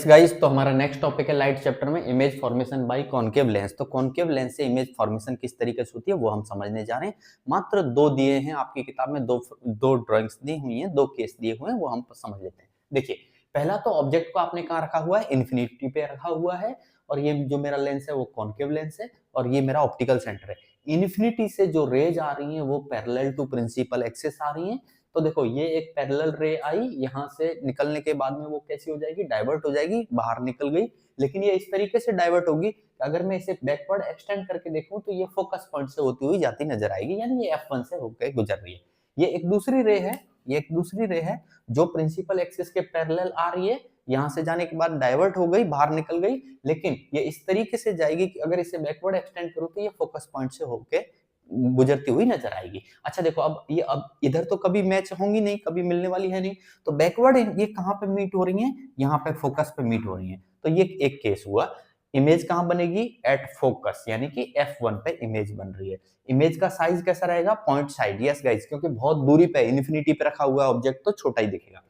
Yes guys, तो हमारा next topic है लाइट चैप्टर में image formation by concave lens. तो कॉनकेव लेंस से इमेज फॉर्मेशन किस तरीके से होती है वो हम समझने जा रहे हैं। मात्र दो दिए हैं आपकी किताब में, दो ड्राइंग्स दी हुई हैं, दो केस दिए हुए हैं, वो हम समझ लेते हैं। देखिए, पहला तो ऑब्जेक्ट को आपने कहाँ रखा हुआ है, इन्फिनिटी पे रखा हुआ है, और ये जो मेरा लेंस है वो कॉनकेव लेंस है, और ये मेरा ऑप्टिकल सेंटर है। इन्फिनिटी से जो रेज आ रही हैं वो पैरेलल टू प्रिंसिपल एक्सिस आ रही हैं। तो देखो, ये एक पैरेलल रे आई, यहाँ से निकलने के बाद में वो कैसी हो जाएगी, डाइवर्ट हो जाएगी, बाहर निकल गई। लेकिन ये इस तरीके से डाइवर्ट होगी कि अगर मैं इसे बैकवर्ड एक्सटेंड करके देखूं तो ये फोकस पॉइंट से होती हुई जाती नजर आएगी, यानी ये F1 से होकर गुजर रही है। ये एक दूसरी रे है, ये एक दूसरी रे है जो प्रिंसिपल एक्सिस के पैरेलल आ रही है, यहाँ से जाने के बाद डाइवर्ट हो गई, बाहर निकल गई। लेकिन ये इस तरीके से जाएगी कि अगर इसे बैकवर्ड एक्सटेंड करूं तो ये फोकस पॉइंट से होकर गुजरती हुई नजर आएगी। अच्छा देखो, अब इधर तो कभी मैच होंगी नहीं, कभी मिलने वाली है नहीं, तो बैकवर्ड ये कहां पे मीट हो रही हैं, यहाँ पे फोकस पे मीट हो रही हैं। तो ये एक केस हुआ। इमेज कहां बनेगी, एट फोकस, यानी कि F1 पे इमेज बन रही है। इमेज का साइज कैसा रहेगा, पॉइंट साइड। यस गाइस, क्योंकि बहुत दूरी पे इन्फिनिटी पे रखा हुआ ऑब्जेक्ट तो छोटा ही दिखेगा।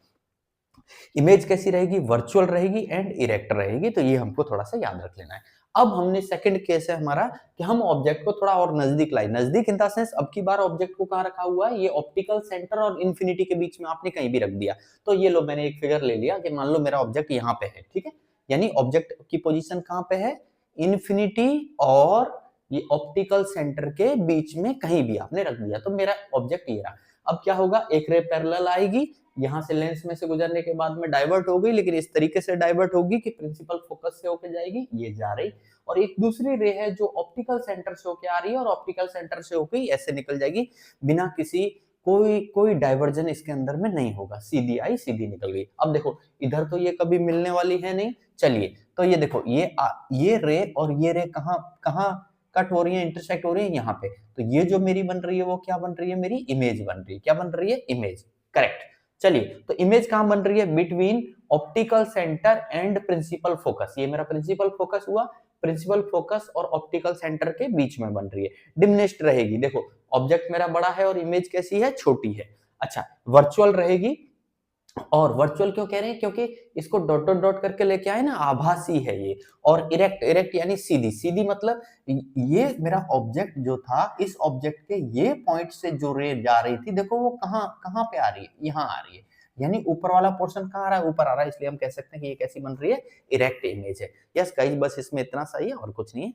इमेज कैसी रहेगी, वर्चुअल रहेगी एंड इरेक्ट रहेगी। तो ये हमको थोड़ा सा याद रख लेना है। अब हमने सेकंड केस है हमारा कि हम ऑब्जेक्ट को थोड़ा और नजदीक लाए। नजदीक इन द सेंस, अब की बार ऑब्जेक्ट को कहां रखा हुआ है, ये ऑप्टिकल सेंटर और इन्फिनिटी के बीच में आपने कहीं भी रख दिया। तो ये लो, मैंने एक फिगर ले लिया कि मान लो मेरा ऑब्जेक्ट यहाँ पे है, ठीक है। यानी ऑब्जेक्ट की पोजीशन कहां पे है, इन्फिनिटी और ये ऑप्टिकल सेंटर के बीच में कहीं भी आपने रख दिया, तो मेरा ऑब्जेक्ट ये रहा। अब क्या होगा, एक रे पैरेलल आएगी, यहाँ से लेंस में से गुजरने के बाद में डाइवर्ट हो गई, लेकिन इस तरीके से डाइवर्ट होगी कि प्रिंसिपल फोकस से होके जाएगी, ये जा रही। और एक दूसरी रे है जो ऑप्टिकल सेंटर से होके आ रही है, और ऑप्टिकल सेंटर से होके ऐसे निकल जाएगी, बिना किसी कोई डाइवर्जन इसके अंदर में नहीं होगा, सीधी आई सीधी निकल गई। अब देखो, इधर तो ये कभी मिलने वाली है नहीं। चलिए, तो ये देखो, ये रे और ये रे कहाँ कहाँ कट हो रही है, इंटरसेक्ट हो रही है, यहाँ पे। तो ये जो मेरी बन रही है वो क्या बन रही है, मेरी इमेज बन रही है। क्या बन रही है, इमेज। करेक्ट। चलिए, तो इमेज कहां बन रही है, between optical centre and principal focus. ये मेरा प्रिंसिपल फोकस हुआ, प्रिंसिपल फोकस और ऑप्टिकल सेंटर के बीच में बन रही है। डिमिनिश्ड रहेगी, देखो ऑब्जेक्ट मेरा बड़ा है और इमेज कैसी है, छोटी है। अच्छा, वर्चुअल रहेगी। और वर्चुअल क्यों कह रहे हैं, क्योंकि इसको डॉट डॉट डॉट करके लेके आए ना, आभासी है ये। और इरेक्ट, इरेक्ट यानी सीधी, सीधी मतलब ये मेरा ऑब्जेक्ट जो था, इस ऑब्जेक्ट के ये पॉइंट से जो रे जा रही थी, देखो वो कहां कहां पे आ रही है, यहाँ आ रही है। यानी ऊपर वाला पोर्शन कहां आ रहा है, ऊपर आ रहा है, इसलिए हम कह सकते हैं कि ये कैसी बन रही है, इरेक्ट इमेज है। यस गाइस, बस इसमें इतना सा ही है और कुछ नहीं है।